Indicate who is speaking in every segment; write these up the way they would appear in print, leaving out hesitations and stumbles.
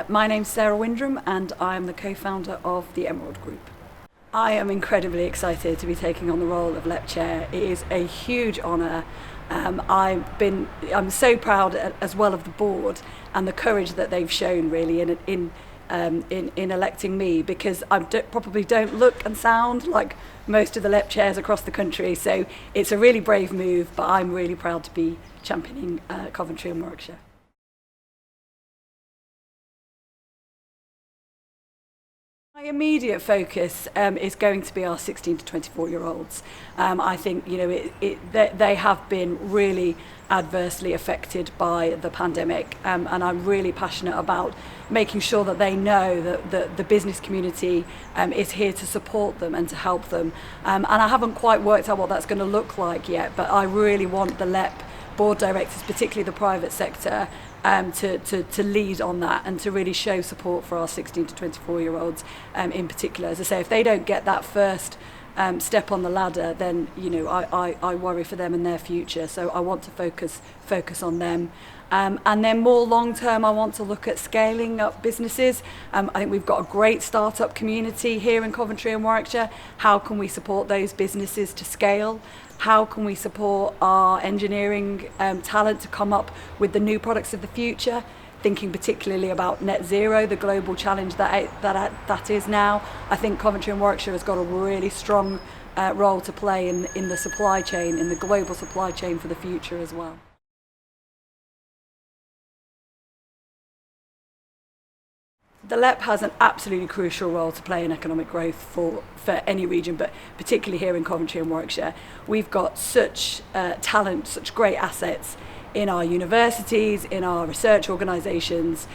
Speaker 1: My name's Sarah Windrum and I'm the co-founder of the Emerald Group. I am incredibly excited to be taking on the role of LEP Chair. It is a huge honour. I'm so proud as well of the board and the courage that they've shown really in electing me, because I probably don't look and sound like most of the LEP chairs across the country. So it's a really brave move, but I'm really proud to be championing Coventry and Warwickshire. My immediate focus is going to be our 16 to 24-year-olds. I think they have been really adversely affected by the pandemic, and I'm really passionate about making sure that they know that the business community is here to support them and to help them. And I haven't quite worked out what that's going to look like yet, but I really want the LEP board directors, particularly the private sector, to lead on that and to really show support for our 16 to 24-year-olds in particular. As I say, if they don't get that first step on the ladder, then I worry for them and their future. So I want to focus on them. And then more long term, I want to look at scaling up businesses. I think we've got a great startup community here in Coventry and Warwickshire. How can we support those businesses to scale? How can we support our engineering talent to come up with the new products of the future? Thinking particularly about net zero, the global challenge that is now. I think Coventry and Warwickshire has got a really strong role to play in the supply chain, in the global supply chain for the future as well. The LEP has an absolutely crucial role to play in economic growth for any region, but particularly here in Coventry and Warwickshire. We've got such talent, such great assets in our universities, in our research organisations.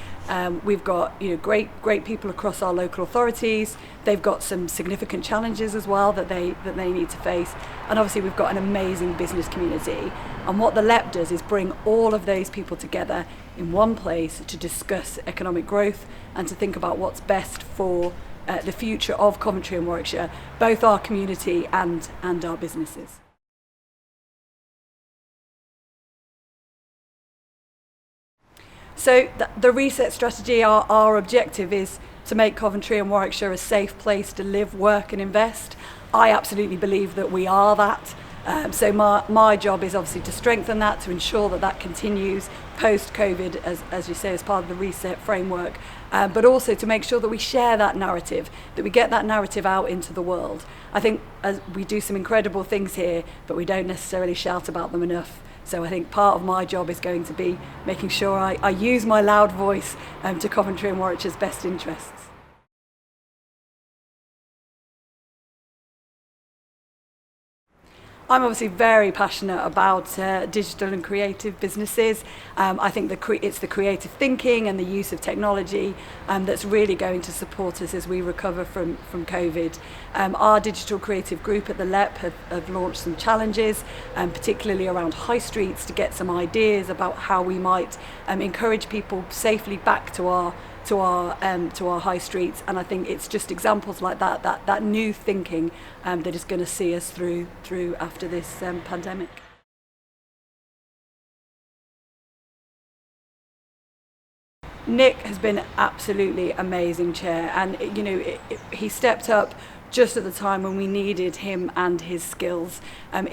Speaker 1: We've got great people across our local authorities. They've got some significant challenges as well that they need to face. And obviously we've got an amazing business community. And what the LEP does is bring all of those people together in one place to discuss economic growth and to think about what's best for the future of Coventry and Warwickshire, both our community and our businesses. So the reset strategy, our objective is to make Coventry and Warwickshire a safe place to live, work and invest. I absolutely believe that we are that. So my job is obviously to strengthen that, to ensure that continues post-COVID, as you say, as part of the reset framework, but also to make sure that we share that narrative, that we get that narrative out into the world. I think we do some incredible things here, but we don't necessarily shout about them enough. So I think part of my job is going to be making sure I use my loud voice to Coventry and Warwickshire's best interests. I'm obviously very passionate about digital and creative businesses. I think it's the creative thinking and the use of technology that's really going to support us as we recover from COVID. Our digital creative group at the LEP have launched some challenges, particularly around high streets, to get some ideas about how we might encourage people safely back to our high streets. And I think it's just examples like that new thinking that is going to see us through after this pandemic. Nick has been absolutely amazing chair, and he stepped up just at the time when we needed him and his skills. We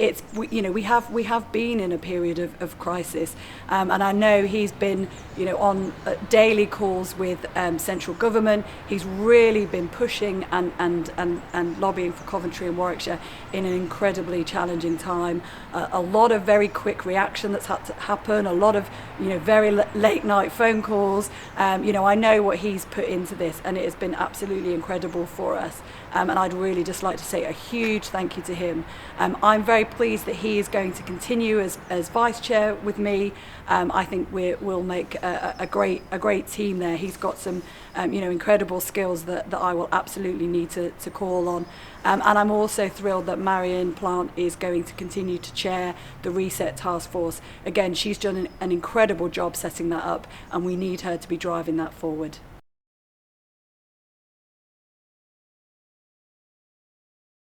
Speaker 1: have been in a period of crisis, and I know he's been on daily calls with central government. He's really been pushing and lobbying for Coventry and Warwickshire in an incredibly challenging time. A lot of very quick reaction that's had to happen, a lot of very late night phone calls. I know what he's put into this, and it has been absolutely incredible for us. And I'd really just like to say a huge thank you to him. I'm very pleased that he is going to continue as vice chair with me. I think we'll make a great team there. He's got some incredible skills that I will absolutely need to call on. And I'm also thrilled that Marion Plant is going to continue to chair the Reset Task Force. Again, she's done an incredible job setting that up, and we need her to be driving that forward.